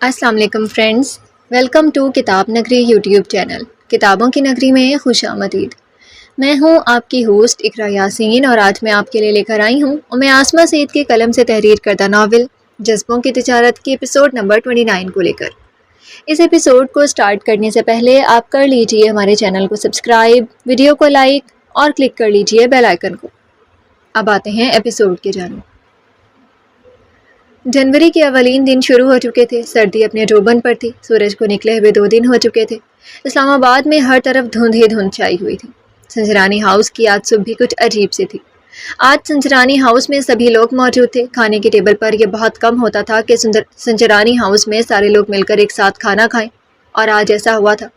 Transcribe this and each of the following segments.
السلام علیکم friends, welcome to کتاب نگری یوٹیوب چینل۔ کتابوں کی نگری میں خوش آمدید۔ میں ہوں آپ کی ہوسٹ اقرا یاسین، اور آج میں آپ کے لیے لے کر آئی ہوں آسمہ سعید کے قلم سے تحریر کردہ ناول جذبوں کی تجارت کی ایپیسوڈ نمبر 29 کو لے کر۔ اس ایپیسوڈ کو سٹارٹ کرنے سے پہلے آپ کر لیجئے ہمارے چینل کو سبسکرائب، ویڈیو کو لائک اور کلک کر لیجئے بیل آئیکن کو۔ اب آتے ہیں ایپیسوڈ کی جانب۔ جنوری کے اولین دن شروع ہو چکے تھے۔ سردی اپنے روبن پر تھی۔ سورج کو نکلے ہوئے 2 دن ہو چکے تھے۔ اسلام آباد میں ہر طرف دھند ہی دھند چھائی ہوئی تھی۔ سنجرانی ہاؤس کی آج صبح بھی کچھ عجیب سی تھی۔ آج سنجرانی ہاؤس میں سبھی لوگ موجود تھے۔ کھانے کی ٹیبل پر یہ بہت کم ہوتا تھا کہ سنجرانی ہاؤس میں سارے لوگ مل کر ایک ساتھ کھانا کھائیں، اور آج ایسا ہوا تھا،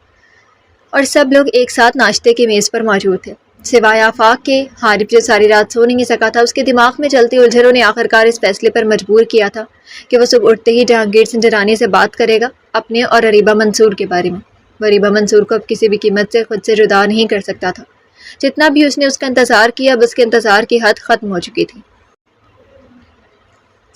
اور سب لوگ ایک ساتھ ناشتے کی میز پر موجود تھے، سوائے آفاق کے۔ حارث جو ساری رات سو نہیں سکا تھا، اس کے دماغ میں چلتی الجھنوں نے آخرکار اس فیصلے پر مجبور کیا تھا کہ وہ صبح اٹھتے ہی جہانگیر سنجرانی سے بات کرے گا اپنے اور اریبہ منصور کے بارے میں۔ وہ اریبہ منصور کو اب کسی بھی قیمت سے خود سے جدا نہیں کر سکتا تھا۔ جتنا بھی اس نے اس کا انتظار کیا، اب اس کے انتظار کی حد ختم ہو چکی تھی۔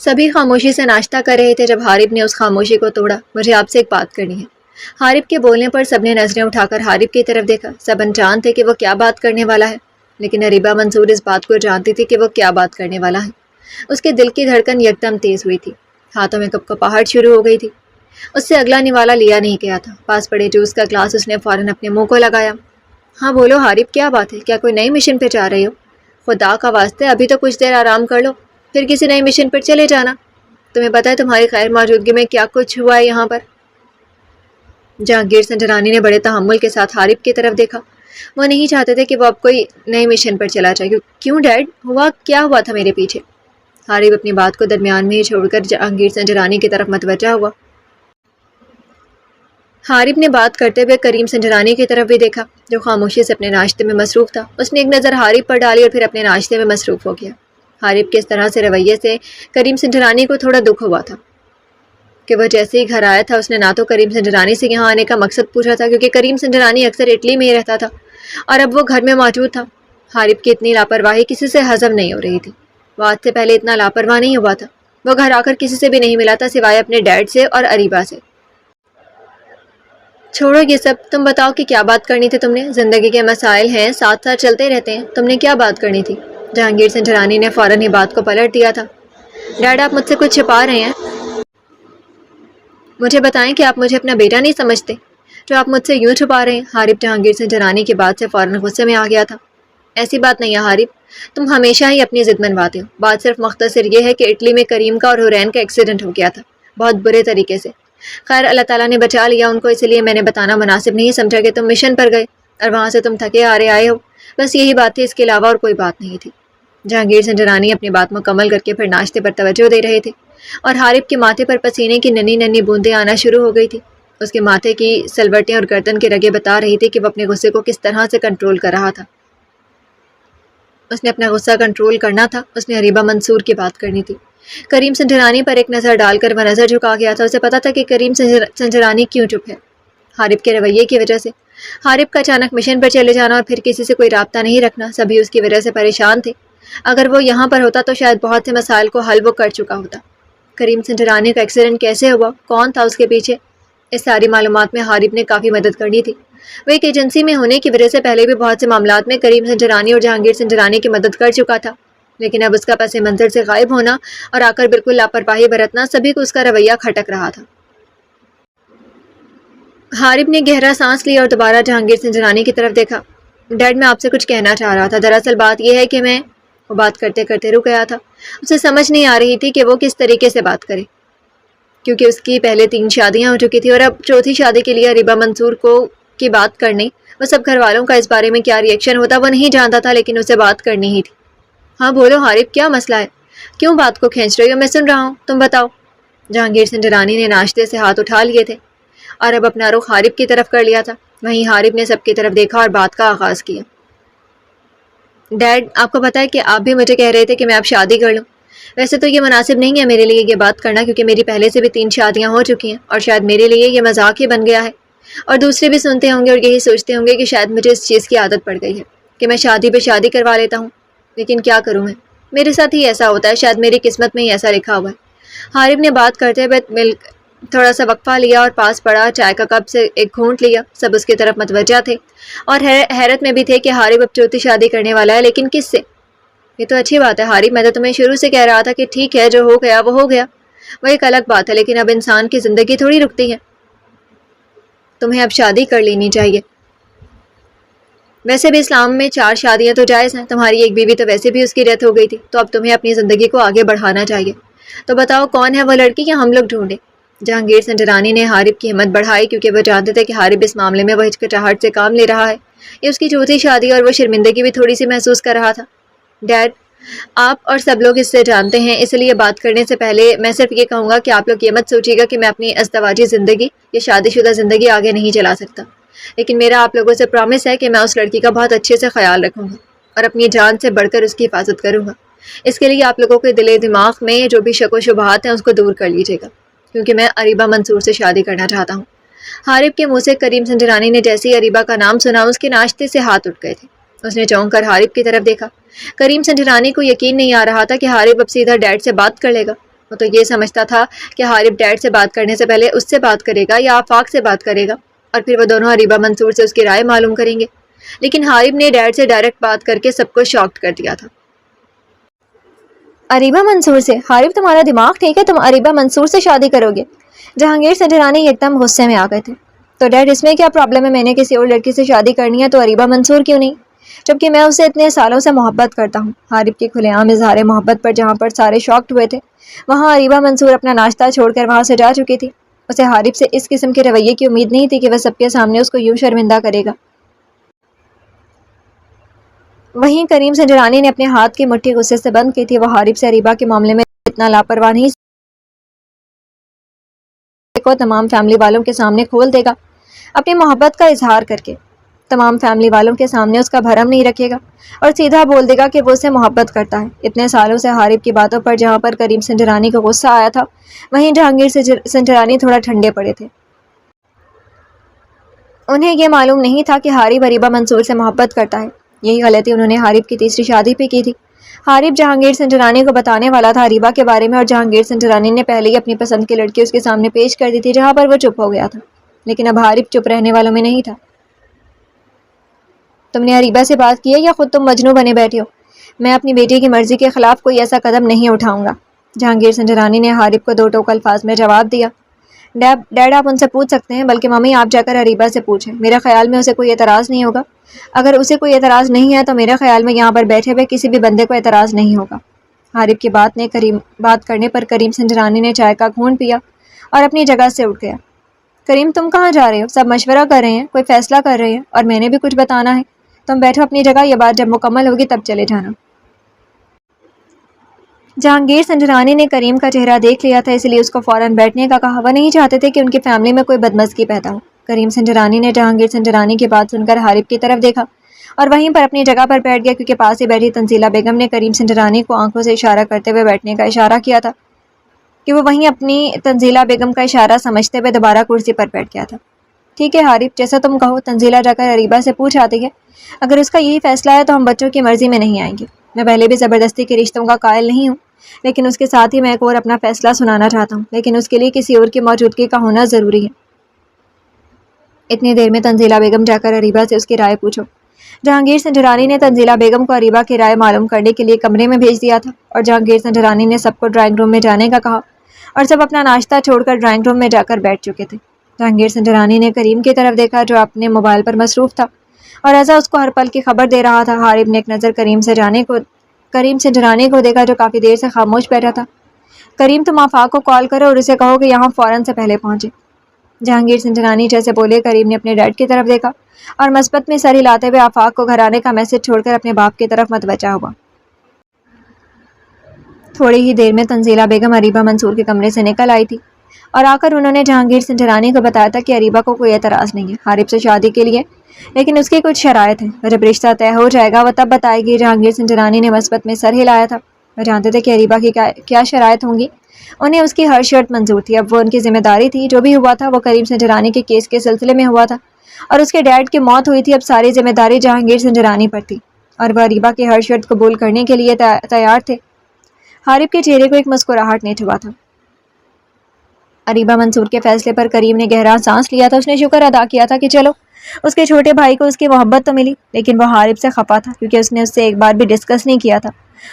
سبھی خاموشی سے ناشتہ کر رہے تھے جب حارث نے اس خاموشی کو توڑا۔ مجھے آپ سے ایک بات کرنی ہے۔ حارث کے بولنے پر سب نے نظریں اٹھا کر حارث کی طرف دیکھا۔ سب انجان تھے کہ وہ کیا بات کرنے والا ہے، لیکن اریبہ منصور اس بات کو جانتی تھی کہ وہ کیا بات کرنے والا ہے۔ اس کے دل کی دھڑکن یکدم تیز ہوئی تھی، ہاتھوں میں کپکپاہٹ شروع ہو گئی تھی۔ اس سے اگلا نوالا لیا نہیں گیا تھا۔ پاس پڑے جوس کا گلاس اس نے فوراً اپنے منہ کو لگایا۔ ہاں بولو حارث، کیا بات ہے؟ کیا کوئی نئی مشن پہ جا رہے ہو؟ خدا کا واسطے ابھی تو کچھ دیر آرام کر لو، پھر کسی نئی مشن پر چلے جانا۔ تمہیں پتہ ہے تمہاری غیر موجودگی میں کیا کچھ ہوا ہے یہاں پر؟ جہانگیر سنجرانی نے بڑے تحمل کے ساتھ حارث کی طرف دیکھا۔ وہ نہیں چاہتے تھے کہ وہ اب کوئی نئی مشن پر چلا جائے۔ کیوں ڈیڈ؟ کیا ہوا تھا میرے پیچھے؟ حارث اپنی بات کو درمیان میں ہی چھوڑ کر جہانگیر سنجرانی کی طرف متوجہ ہوا۔ حارث نے بات کرتے ہوئے کریم سنجرانی کی طرف بھی دیکھا، جو خاموشی سے اپنے ناشتے میں مصروف تھا۔ اس نے ایک نظر حارث پر ڈالی اور پھر اپنے ناشتے میں مصروف ہو گیا۔ حارث کے اس طرح سے رویے سے کریم سنجرانی کو تھوڑا دکھ ہوا تھا کہ وہ جیسے ہی گھر آیا تھا، اس نے نہ تو کریم سنجرانی سے یہاں آنے کا مقصد پوچھا تھا، کیونکہ کریم سنجرانی اکثر اٹلی میں ہی رہتا تھا، اور اب وہ گھر میں موجود تھا۔ حارث کی اتنی لاپرواہی کسی سے ہضم نہیں ہو رہی تھی۔ وہ آج سے پہلے اتنا لاپرواہ نہیں ہوا تھا۔ وہ گھر آ کر کسی سے بھی نہیں ملا تھا سوائے اپنے ڈیڈ سے اور اریبہ سے۔ چھوڑو یہ سب، تم بتاؤ کہ کیا بات کرنی تھی تم نے؟ زندگی کے مسائل ہیں، ساتھ ساتھ چلتے رہتے ہیں، تم نے کیا بات کرنی تھی؟ جہانگیر سنجرانی نے فوراً ہی بات کو پلٹ دیا تھا۔ ڈیڈ، آپ مجھ سے کچھ چھپا رہے ہیں؟ مجھے بتائیں کہ آپ مجھے اپنا بیٹا نہیں سمجھتے جو آپ مجھ سے یوں چھپا رہے ہیں؟ حارث جہانگیر سنجرانی کی بات سے فوراً غصے میں آ گیا تھا۔ ایسی بات نہیں ہے حارث، تم ہمیشہ ہی اپنی ضد منواتے ہو۔ بات صرف مختصر یہ ہے کہ اٹلی میں کریم کا اور حورین کا ایکسیڈنٹ ہو گیا تھا، بہت برے طریقے سے۔ خیر اللہ تعالیٰ نے بچا لیا ان کو، اس لیے میں نے بتانا مناسب نہیں سمجھا کہ تم مشن پر گئے اور وہاں سے تم تھکے آئے ہو۔ بس یہی بات تھی، اس کے علاوہ اور کوئی بات نہیں تھی۔ جہانگیر سنجرانی اپنی بات مکمل کر کے پھر ناشتے پر توجہ دے رہے تھے، اور حارث کے ماتھے پر پسینے کی ننھی ننھی بوندیں آنا شروع ہو گئی تھی۔ اس کے ماتھے کی سلوٹیں اور گردن کے رگیں بتا رہی تھی کہ وہ اپنے غصے کو کس طرح سے کنٹرول کر رہا تھا۔ اس نے اپنا غصہ کنٹرول کرنا تھا، اس نے اریبہ منصور کی بات کرنی تھی۔ کریم سنجرانی پر ایک نظر ڈال کر وہ نظر جھکا گیا تھا۔ اسے پتا تھا کہ کریم سنجرانی کیوں چپ ہے، حارث کے رویے کی وجہ سے۔ حارث کا اچانک مشن پر چلے جانا اور پھر کسی سے کوئی رابطہ نہیں رکھنا، سبھی اس کی وجہ سے پریشان تھے۔ اگر وہ یہاں پر ہوتا تو شاید بہت سے مسائل کو حل وہ کر چکا ہوتا۔ کریم سنجرانی کا ایکسیڈنٹ کیسے ہوا، کون تھا اس کے پیچھے، اس ساری معلومات میں حارث نے کافی مدد کرنی تھی۔ وہ ایک ایجنسی میں ہونے کی وجہ سے پہلے بھی بہت سے معاملات میں کریم سنجرانی اور جہانگیر سنجرانی کی مدد کر چکا تھا، لیکن اب اس کا پس منظر سے غائب ہونا اور آ کر بالکل لاپرواہی برتنا، سبھی کو اس کا رویہ کھٹک رہا تھا۔ حارث نے گہرا سانس لیا اور دوبارہ جہانگیر سنجرانی کی طرف دیکھا۔ ڈیڈ، میں آپ سے کچھ کہنا چاہ رہا تھا۔ دراصل بات یہ ہے کہ وہ بات کرتے کرتے رک گیا تھا۔ اسے سمجھ نہیں آ رہی تھی کہ وہ کس طریقے سے بات کرے، کیونکہ اس کی پہلے 3 شادیاں ہو چکی تھی، اور اب چوتھی شادی کے لیے اریبہ منصور کی بات کرنی۔ وہ سب گھر والوں کا اس بارے میں کیا ری ایکشن ہوتا وہ نہیں جانتا تھا، لیکن اسے بات کرنی ہی تھی۔ ہاں بولو حارث، کیا مسئلہ ہے؟ کیوں بات کو کھینچ رہی ہو؟ میں سن رہا ہوں، تم بتاؤ۔ جہانگیر سنجرانی نے ناشتے سے ہاتھ اٹھا لیے تھے اور اب اپنا رخ حارث کی طرف کر لیا تھا۔ وہیں حارث نے سب کی طرف دیکھا اور بات کا آغاز کیا۔ ڈیڈ، آپ کو پتا ہے کہ آپ بھی مجھے کہہ رہے تھے کہ میں اب شادی کر لوں۔ ویسے تو یہ مناسب نہیں ہے میرے لیے یہ بات کرنا، کیونکہ میری پہلے سے بھی 3 شادیاں ہو چکی ہیں، اور شاید میرے لیے یہ مذاق ہی بن گیا ہے، اور دوسرے بھی سنتے ہوں گے اور یہی سوچتے ہوں گے کہ شاید مجھے اس چیز کی عادت پڑ گئی ہے کہ میں شادی پہ شادی کروا لیتا ہوں۔ لیکن کیا کروں میں، میرے ساتھ ہی ایسا ہوتا ہے، شاید میری قسمت میں ہی ایسا لکھا ہوا ہے۔ حارث نے بات کرتے ہوئے تھوڑا سا وقفہ لیا اور پاس پڑا، چائے کا کپ سے ایک گھونٹ لیا۔ سب اس کی طرف متوجہ تھے اور حیرت میں بھی تھے کہ حارب اب چوتھی شادی کرنے والا ہے، لیکن کس سے؟ یہ تو اچھی بات ہے حارب، میں تو تمہیں شروع سے کہہ رہا تھا کہ ٹھیک ہے، جو ہو گیا وہ ہو گیا، وہ ایک الگ بات ہے، لیکن اب انسان کی زندگی تھوڑی رکتی ہے، تمہیں اب شادی کر لینی چاہیے۔ ویسے بھی اسلام میں 4 شادیاں تو جائز ہیں، تمہاری ایک بیوی تو ویسے بھی اس کی ڈیتھ ہو گئی تھی، تو اب تمہیں اپنی زندگی کو آگے بڑھانا چاہیے۔ تو بتاؤ کون ہے وہ لڑکی کہ ہم لوگ ڈھونڈیں؟ جہانگیر سنجرانی نے حارب کی ہمت بڑھائی، کیونکہ وہ جانتے تھے کہ حارب اس معاملے میں وہ ہچکچاہٹ سے کام لے رہا ہے، یہ اس کی چوتھی شادی اور وہ شرمندگی بھی تھوڑی سی محسوس کر رہا تھا۔ ڈیڈ، آپ اور سب لوگ اس سے جانتے ہیں، اس لیے بات کرنے سے پہلے میں صرف یہ کہوں گا کہ آپ لوگ یہ مت سوچیے گا کہ میں اپنی ازدواجی زندگی یا شادی شدہ زندگی آگے نہیں چلا سکتا، لیکن میرا آپ لوگوں سے پرامس ہے کہ میں اس لڑکی کا بہت اچھے سے خیال رکھوں گا اور اپنی جان سے بڑھ کر اس کی حفاظت کروں گا۔ اس کے لیے آپ لوگوں کے دل دماغ میں جو بھی شک و شبہات ہیں اس کو دور کر لیجیے گا، کیونکہ میں اریبہ منصور سے شادی کرنا چاہتا ہوں۔ حارب کے منہ سے کریم سنجرانی نے جیسے ہی اریبہ کا نام سنا، اس کے ناشتے سے ہاتھ اٹھ گئے تھے۔ اس نے چونک کر حارب کی طرف دیکھا۔ کریم سنجرانی کو یقین نہیں آ رہا تھا کہ حارب اب سیدھا ڈیڈ سے بات کر لے گا۔ وہ تو یہ سمجھتا تھا کہ حارب ڈیڈ سے بات کرنے سے پہلے اس سے بات کرے گا یا آفاق سے بات کرے گا، اور پھر وہ دونوں اریبہ منصور سے اس کی رائے معلوم کریں گے، لیکن حارب نے ڈیڈ سے ڈائریکٹ بات کر کے سب کو شاکڈ کر دیا تھا۔ اریبہ منصور سے؟ حارب تمہارا دماغ ٹھیک ہے؟ تم اریبہ منصور سے شادی کرو گے؟ جہانگیر سنجرانی ایک دم غصے میں آ گئے تھے۔ تو ڈیڈ اس میں کیا پرابلم ہے؟ میں نے کسی اور لڑکی سے شادی کرنی ہے تو اریبہ منصور کیوں نہیں، جبکہ میں اسے اتنے سالوں سے محبت کرتا ہوں۔ حارب کی کھلے عام اظہار محبت پر جہاں پر سارے شاکڈ ہوئے تھے، وہاں اریبہ منصور اپنا ناشتہ چھوڑ کر وہاں سے جا چکی تھی۔ اسے حارب سے اس قسم کے رویے کی امید نہیں تھی کہ وہ سب کے سامنے اس کو یوں شرمندہ کرے گا۔ وہیں کریم سنجرانی نے اپنے ہاتھ کی مٹھی غصے سے بند کی تھی۔ وہ حارب سے اریبہ کے معاملے میں اتنا لاپرواہ نہیں کو تمام فیملی والوں کے سامنے کھول دے گا، اپنی محبت کا اظہار کر کے تمام فیملی والوں کے سامنے اس کا بھرم نہیں رکھے گا اور سیدھا بول دے گا کہ وہ اسے محبت کرتا ہے۔ اتنے سالوں سے حارب کی باتوں پر جہاں پر کریم سنجرانی کو غصہ آیا تھا، وہیں جہانگیر سنجرانی تھوڑا ٹھنڈے پڑے تھے۔ انہیں یہ معلوم نہیں تھا کہ حارب اریبہ منصور سے محبت کرتا ہے۔ یہی غلطی انہوں نے حارب کی تیسری شادی پہ کی تھی۔ حارب جہانگیر سنجرانی کو بتانے والا تھا اریبہ کے بارے میں، اور جہانگیر سنجرانی نے پہلے ہی اپنی پسند کی لڑکی اس کے سامنے پیش کر دی تھی، جہاں پر وہ چپ ہو گیا تھا، لیکن اب حارب چپ رہنے والوں میں نہیں تھا۔ تم نے اریبہ سے بات کی ہے یا خود تم مجنوں بنے بیٹھے ہو؟ میں اپنی بیٹی کی مرضی کے خلاف کوئی ایسا قدم نہیں اٹھاؤں گا، جہانگیر سنجرانی نے حارب کو دو ٹوک الفاظ میں جواب دیا۔ ڈیڈ آپ ان سے پوچھ سکتے ہیں، بلکہ ممی آپ جا کر اریبہ سے پوچھیں، میرے خیال میں اسے کوئی اعتراض نہیں ہوگا۔ اگر اسے کوئی اعتراض نہیں ہے تو میرے خیال میں یہاں پر بیٹھے ہوئے کسی بھی بندے کو اعتراض نہیں ہوگا۔ حارب کی بات کرنے پر کریم سنجرانی نے چائے کا گھونٹ پیا اور اپنی جگہ سے اٹھ گیا۔ کریم تم کہاں جا رہے ہو؟ سب مشورہ کر رہے ہیں، کوئی فیصلہ کر رہے ہیں، اور میں نے بھی کچھ بتانا ہے۔ تم بیٹھو اپنی جگہ، یہ بات جب مکمل ہوگی تب چلے جانا۔ جہانگیر سنجرانی نے کریم کا چہرہ دیکھ لیا تھا، اس لیے اس کو فوراً بیٹھنے کا کہا۔ وہ نہیں چاہتے تھے کہ ان کی فیملی میں کوئی بدمزگی پیدا ہو۔ کریم سنجرانی نے جہانگیر سنجرانی کی بات سن کر حارب کی طرف دیکھا اور وہیں پر اپنی جگہ پر بیٹھ گیا، کیونکہ پاس ہی بیٹھی تنزیلہ بیگم نے کریم سنجرانی کو آنکھوں سے اشارہ کرتے ہوئے بیٹھنے کا اشارہ کیا تھا کہ وہ وہیں اپنی تنزیلہ بیگم کا اشارہ سمجھتے ہوئے دوبارہ کرسی پر بیٹھ گیا تھا۔ ٹھیک ہے حارب، جیسا تم کہو۔ تنزیلہ جا کر اریبہ سے پوچھ آتی ہے، اگر اس کا یہی فیصلہ ہے تو ہم بچوں کی مرضی میں نہیں آئیں گے۔ میں پہلے بھی زبردستی کے رشتوں کا قائل نہیں ہوں، لیکن اس کے ساتھ ہی میں ایک اور اپنا فیصلہ سنانا چاہتا ہوں، لیکن اس کے لیے کسی اور کی موجودگی کا ہونا ضروری ہے۔ اتنی دیر میں تنزیلہ بیگم جا کر اریبہ سے اس کی رائے پوچھو۔ جہانگیر سنجرانی نے تنزیلہ بیگم کو اریبہ کی رائے معلوم کرنے کے لیے کمرے میں بھیج دیا تھا، اور جہانگیر سنجرانی نے سب کو ڈرائنگ روم میں جانے کا کہا، اور سب اپنا ناشتہ چھوڑ کر ڈرائنگ روم میں جا کر بیٹھ چکے تھے۔ جہانگیر سنجرانی نے کریم کی طرف دیکھا، جو اپنے موبائل پر مصروف تھا، اور رضا اس کو ہر پل کی خبر دے رہا تھا۔ حارب نے ایک نظر کریم سنجرانی کو دیکھا، جو کافی دیر سے خاموش بیٹھا تھا۔ کریم تم آفاق کو کال کرو اور اسے کہو کہ یہاں فوراً سے پہلے پہنچے۔ جہانگیر سنجرانی جیسے بولے، کریم نے اپنے ڈیڈ کی طرف دیکھا اور مثبت میں سر ہلاتے ہوئے آفاق کو گھر آنے کا میسج چھوڑ کر اپنے باپ کی طرف متوجہ ہوا۔ تھوڑی ہی دیر میں تنزیلہ بیگم اریبہ منصور کے کمرے سے نکل آئی تھی، اور آ کر انہوں نے جہانگیر سنجرانی کو بتایا تھا کہ اریبہ کو کوئی اعتراض نہیں ہے حارب سے شادی کے لیے، لیکن اس کی کچھ شرائط ہیں۔ جب رشتہ طے ہو جائے گا وہ تب بتائے گی۔ جہانگیر سنجرانی نے مثبت میں سر ہلایا تھا۔ وہ جانتے تھے کہ اریبہ کی کیا شرائط ہوں گی۔ انہیں اس کی ہر شرط منظور تھی۔ اب وہ ان کی ذمہ داری تھی، جو بھی ہوا تھا وہ کریم سنجرانی کے کیس کے سلسلے میں ہوا تھا، اور اس کے ڈیڈ کی موت ہوئی تھی۔ اب ساری ذمہ داری جہانگیر سنجرانی پر تھی، اور وہ اریبہ کی ہر شرط قبول کرنے کے لیے تیار تھے۔ حارب کے چہرے کو ایک مسکراہٹ نے چھوا تھا۔ اریبہ منصور کے فیصلے پر کریم نے گہرا سانس لیا تھا. اس نے شکر ادا کیا تھا کہ چلو اس کے چھوٹے بھائی کو اس کی محبت تو ملی، لیکن وہ حارب سے خفا تھا کیونکہ اس نے اس سے ایک بار بھی ڈسکس نہیں کیا تھا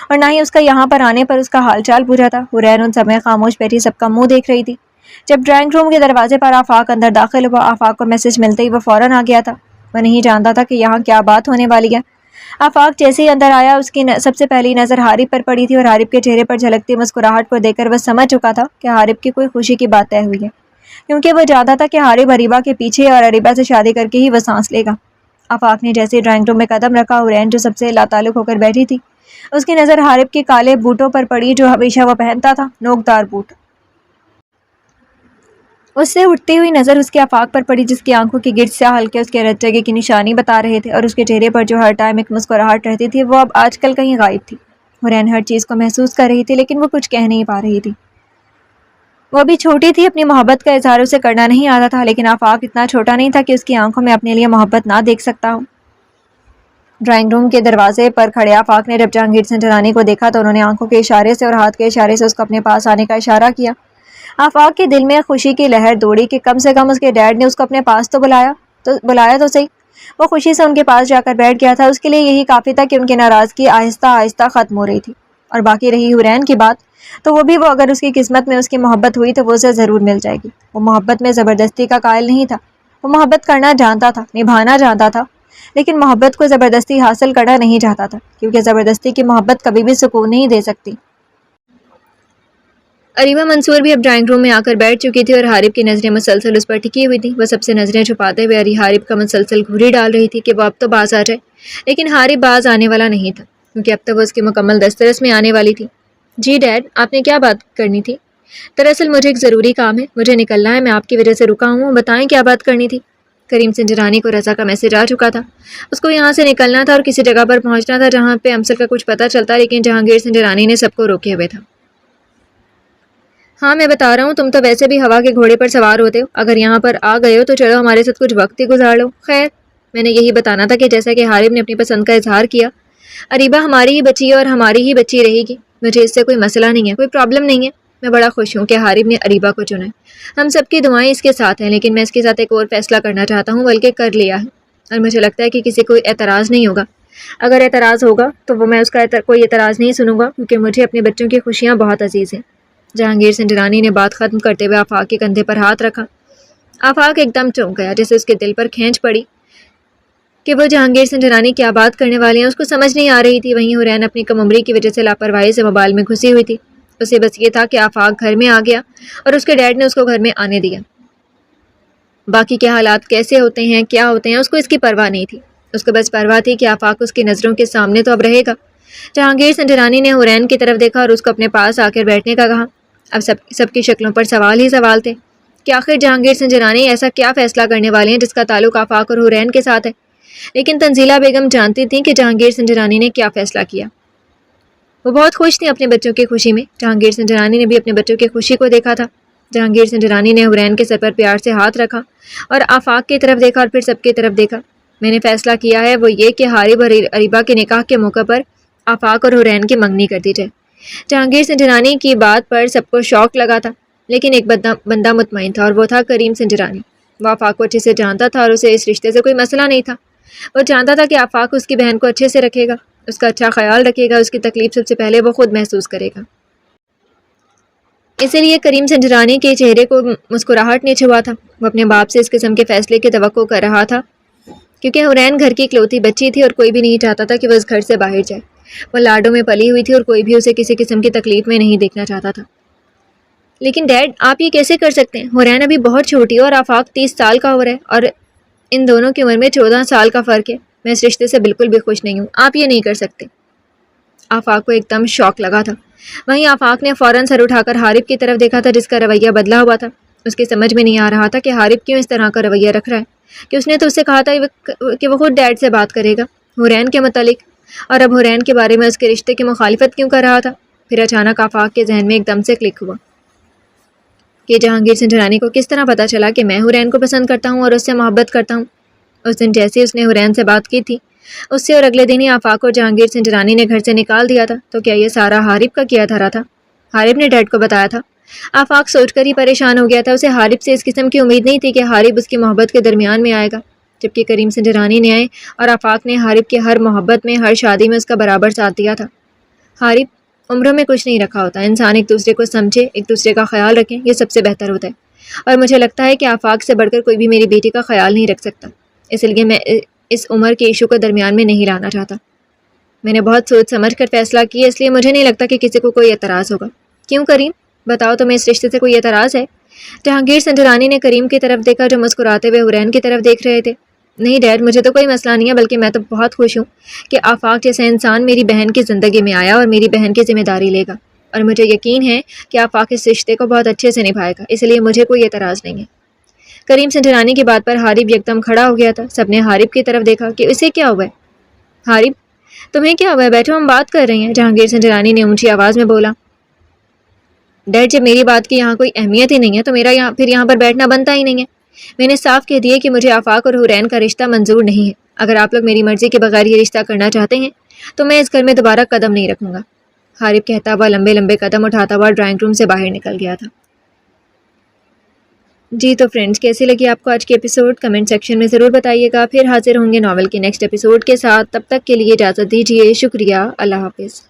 اور نہ ہی اس کا یہاں پر آنے پر اس کا حال چال پوچھا تھا. حورین ان سمے خاموش بیٹھی سب کا منہ دیکھ رہی تھی. جب ڈرائنگ روم کے دروازے پر آفاق اندر داخل ہوا، آفاق کو میسج ملتے ہی وہ فوراً آ گیا تھا. وہ نہیں جانتا تھا کہ یہاں کیا بات ہونے والی ہے. آفاق جیسے ہی اندر آیا اس کی سب سے پہلی نظر حارب پر پڑی تھی اور حارب کے چہرے پر جھلکتی مسکراہٹ کو دیکھ کر وہ سمجھ چکا تھا کہ حارب کی کوئی خوشی کی بات طے ہوئی ہے، کیونکہ وہ جانتا تھا کہ حارب اریبہ کے پیچھے اور اریبہ سے شادی کر کے ہی وہ سانس لے گا. آفاق نے جیسے ڈرائنگ روم میں قدم رکھا، حورین جو سب سے لاتعلق ہو کر بیٹھی تھی اس کی نظر حارب کے کالے بوٹوں پر پڑی جو ہمیشہ وہ پہنتا تھا، نوکدار بوٹ. اس سے اٹھتی ہوئی نظر اس کے آفاق پر پڑی جس کی آنکھوں کے گرد سیاہ حلقے اس کے رت جگہ کی نشانی بتا رہے تھے اور اس کے چہرے پر جو ہر ٹائم ایک مسکراہٹ رہتی تھی وہ اب آج کل کہیں غائب تھی. حورین ہر چیز کو محسوس کر رہی تھی لیکن وہ کچھ کہہ نہیں پا رہی تھی. وہ بھی چھوٹی تھی، اپنی محبت کا اظہار اسے کرنا نہیں آتا تھا، لیکن آفاق اتنا چھوٹا نہیں تھا کہ اس کی آنکھوں میں اپنے لیے محبت نہ دیکھ سکتا ہو. ڈرائنگ روم کے دروازے پر کھڑے آفاق نے جب جہانگیر سنجھ رانی کو دیکھا تو انہوں نے آنکھوں کے اشارے سے اور ہاتھ کے اشارے سے اس کو اپنے پاس آنے کا اشارہ کیا. آفاق کے دل میں خوشی کی لہر دوڑی کہ کم سے کم اس کے ڈیڈ نے اس کو اپنے پاس تو بلایا تو صحیح. وہ خوشی سے ان کے پاس جا کر بیٹھ گیا تھا. اس کے لیے یہی کافی تھا کہ ان کی ناراضگی آہستہ آہستہ ختم ہو رہی تھی. اور باقی رہی حورین کی بات تو وہ بھی اگر اس کی قسمت میں اس کی محبت ہوئی تو وہ اسے ضرور مل جائے گی. وہ محبت میں زبردستی کا قائل نہیں تھا. وہ محبت کرنا جانتا تھا، نبھانا جانتا تھا، لیکن محبت کو زبردستی حاصل کرنا نہیں چاہتا تھا، کیونکہ زبردستی کی محبت کبھی بھی سکون نہیں دے سکتی. اریبہ منصور بھی اب ڈرائنگ روم میں آ کر بیٹھ چکی تھی اور حارب کی نظریں مسلسل اس پر ٹکی ہوئی تھیں. وہ سب سے نظریں چھپاتے ہوئے حارب کا مسلسل گھوری ڈال رہی تھی کہ وہ اب تو باز آ جائے، لیکن حارب باز آنے والا نہیں تھا کیونکہ اب تک وہ اس کے مکمل دسترس میں آنے والی تھی. جی ڈیڈ، آپ نے کیا بات کرنی تھی؟ دراصل مجھے ایک ضروری کام ہے، مجھے نکلنا ہے، میں آپ کی وجہ سے رکا ہوں. بتائیں کیا بات کرنی تھی؟ کریم سنجھ رانی کو رضا کا میسج آ چکا تھا. اس کو یہاں سے نکلنا تھا اور کسی جگہ پر پہنچنا تھا جہاں پہ امسل کا کچھ پتہ چلتا، لیکن جہانگیر سنجھ رانی نے سب کو روکے ہوئے تھا. ہاں میں بتا رہا ہوں، تم تو ویسے بھی ہوا کے گھوڑے پر سوار ہوتے ہو، اگر یہاں پر آ گئے ہو تو چلو ہمارے ساتھ کچھ وقت ہی گزار لو. خیر میں نے یہی بتانا تھا کہ جیسا کہ حارب نے اپنی پسند کا اظہار کیا، اریبہ ہماری ہی بچی ہے اور ہماری ہی بچی رہے گی. مجھے اس سے کوئی مسئلہ نہیں ہے، کوئی پرابلم نہیں ہے. میں بڑا خوش ہوں کہ حارب نے اریبہ کو چنا ہے. ہم سب کی دعائیں اس کے ساتھ ہیں، لیکن میں اس کے ساتھ ایک اور فیصلہ کرنا چاہتا ہوں، بلکہ کر لیا ہے، اور مجھے لگتا ہے کہ کسی کو اعتراض نہیں ہوگا. اگر اعتراض ہوگا تو وہ میں اس کا کوئی اعتراض نہیں سنوں گا، کیونکہ مجھے اپنے بچوں کی خوشیاں بہت عزیز ہیں. جہانگیر سنجھ رانی نے بات ختم کرتے ہوئے آفاق کے کندھے پر ہاتھ رکھا. آفاق ایک دم چونک گیا، جیسے اس کے دل پر کھینچ پڑی کہ وہ جہانگیر سنجھ رانی کیا بات کرنے والے ہیں. اس کو سمجھ نہیں آ رہی تھی. وہیں حورین اپنی کم عمری کی وجہ سے لاپرواہی سے موبائل میں گھسی ہوئی تھی. اسے بس یہ تھا کہ آفاق گھر میں آ گیا اور اس کے ڈیڈ نے اس کو گھر میں آنے دیا. باقی کے حالات کیسے ہوتے ہیں، کیا ہوتے ہیں، اس کو اس کی پرواہ نہیں تھی. اس کو بس پرواہ تھی کہ آفاق اس کی نظروں کے سامنے تو اب رہے گا. جہانگیر سنجھ رانی نے حورین کی طرف دیکھا اور اس کو اپنے پاس آ کر بیٹھنے کا کہا. اب سب کی شکلوں پر سوال ہی سوال تھے کہ آخر جہانگیر سنجھ رانی ایسا کیا فیصلہ کرنے والے ہیں جس کا تعلق آفاق اور حورین کے ساتھ ہے. لیکن تنزیلہ بیگم جانتی تھیں کہ جہانگیر سنجھ رانی نے کیا فیصلہ کیا. وہ بہت خوش تھیں اپنے بچوں کی خوشی میں. جہانگیر سنجھ رانی نے بھی اپنے بچوں کی خوشی کو دیکھا تھا. جہانگیر سنجھ رانی نے حورین کے سر پر پیار سے ہاتھ رکھا اور آفاق کی طرف دیکھا اور پھر سب کی طرف دیکھا. میں نے فیصلہ کیا ہے وہ یہ کہ حارب اور اریبہ کے نکاح کے موقع پر آفاق اور حورین کی منگنی کر دی جائے. جہانگیر سنجھ رانی کی بات پر سب کو شوق لگا تھا، لیکن ایک بندہ مطمئن تھا اور وہ تھا کریم سنجھ رانی. وہ آفاق کو اچھے سے جانتا تھا اور اسے اس رشتے سے کوئی مسئلہ نہیں تھا. وہ جانتا تھا کہ آفاق اس کی بہن کو اچھے سے رکھے گا، اس کا اچھا خیال رکھے گا، اس کی تکلیف سب سے پہلے وہ خود محسوس کرے گا. اسی لیے کریم سنجھ رانی کے چہرے کو مسکراہٹ نے چھوا تھا. وہ اپنے باپ سے اس قسم کے فیصلے کی توقع کر رہا تھا، کیونکہ حورین گھر کی اکلوتی بچی تھی اور کوئی بھی نہیں چاہتا تھا کہ وہ اس گھر سے باہر جائے. وہ لاڈوں میں پلی ہوئی تھی اور کوئی بھی اسے کسی قسم کی تکلیف میں نہیں دیکھنا چاہتا تھا. لیکن ڈیڈ آپ یہ کیسے کر سکتے ہیں؟ حورین ابھی بہت چھوٹی ہے اور آفاق 30 سال کا ہو رہا ہے اور ان دونوں کی عمر میں 14 سال کا فرق ہے. میں اس رشتے سے بالکل بھی خوش نہیں ہوں. آپ یہ نہیں کر سکتے. آفاق کو ایک دم شوق لگا تھا. وہیں آفاق نے فوراً سر اٹھا کر حارب کی طرف دیکھا تھا جس کا رویہ بدلا ہوا تھا. اس کی سمجھ میں نہیں آ رہا تھا کہ حارب کیوں اس طرح کا رویہ رکھ رہا ہے، کہ اس نے تو اس سے کہا تھا کہ وہ خود ڈیڈ سے بات کرے گا حورین کے متعلق، اور اب حورین کے بارے میں اس کے رشتے کی مخالفت کیوں کر رہا تھا. پھر اچانک آفاق کے ذہن میں ایک دم سے کلک ہوا کہ جہانگیر سنجھ رانی کو کس طرح پتہ چلا کہ میں حورین کو پسند کرتا ہوں اور اس سے محبت کرتا ہوں. اس دن جیسے اس نے حورین سے بات کی تھی اس سے، اور اگلے دن ہی آفاق کو جہانگیر سنجھ رانی نے گھر سے نکال دیا تھا، تو کیا یہ سارا حارب کا کیا دھرا تھا؟ حارب نے ڈیڈ کو بتایا تھا آفاق سوچ کر ہی پریشان ہو گیا تھا. اسے حارب سے اس قسم کی امید نہیں تھی کہ حارب اس کی محبت کے درمیان میں آئے گا، جبکہ کریم سنجرانی نے آئے اور آفاق نے حارب کی ہر محبت میں، ہر شادی میں اس کا برابر ساتھ دیا تھا. حارب، عمروں میں کچھ نہیں رکھا ہوتا، انسان ایک دوسرے کو سمجھے، ایک دوسرے کا خیال رکھیں، یہ سب سے بہتر ہوتا ہے. اور مجھے لگتا ہے کہ آفاق سے بڑھ کر کوئی بھی میری بیٹی کا خیال نہیں رکھ سکتا، اس لیے میں اس عمر کے ایشو کو درمیان میں نہیں لانا چاہتا. میں نے بہت سوچ سمجھ کر فیصلہ کیا، اس لیے مجھے نہیں لگتا کہ کسی کو کوئی اعتراض ہوگا. کیوں کریم؟ بتاؤ تمہیں اس رشتے سے کوئی اعتراض ہے؟ جہانگیر سنجرانی نے کریم کی طرف دیکھا جو مسکراتے ہوئے حرین کی طرف دیکھ رہے تھے. نہیں ڈیڈ، مجھے تو کوئی مسئلہ نہیں ہے، بلکہ میں تو بہت خوش ہوں کہ آفاق جیسا انسان میری بہن کی زندگی میں آیا اور میری بہن کی ذمہ داری لے گا، اور مجھے یقین ہے کہ آفاق اس رشتے کو بہت اچھے سے نبھائے گا، اس لیے مجھے کوئی اعتراض نہیں ہے. کریم سنجرانی کی بات پر حارب یکدم کھڑا ہو گیا تھا. سب نے حارب کی طرف دیکھا کہ اسے کیا ہوا ہے. حارب، تمہیں کیا ہوا ہے؟ بیٹھو، ہم بات کر رہے ہیں. جہانگیر سنجرانی نے اونچی آواز میں بولا. ڈیڈ، جب میری بات کی یہاں کوئی اہمیت ہی نہیں ہے تو میرا یہاں پر بیٹھنا بنتا ہی نہیں ہے. میں نے صاف کہہ دیا کہ مجھے آفاق اور حرین کا رشتہ منظور نہیں ہے. اگر آپ لوگ میری مرضی کے بغیر یہ رشتہ کرنا چاہتے ہیں تو میں اس گھر میں دوبارہ قدم نہیں رکھوں گا. حارب کہتا ہوا لمبے لمبے قدم اٹھاتا ہوا ڈرائنگ روم سے باہر نکل گیا تھا. جی تو فرینڈز، کیسی لگی آپ کو آج کی ایپیسوڈ؟ کمنٹ سیکشن میں ضرور بتائیے گا. پھر حاضر ہوں گے ناول کے نیکسٹ ایپیسوڈ کے ساتھ. تب تک کے لیے اجازت دیجیے. شکریہ. اللہ حافظ.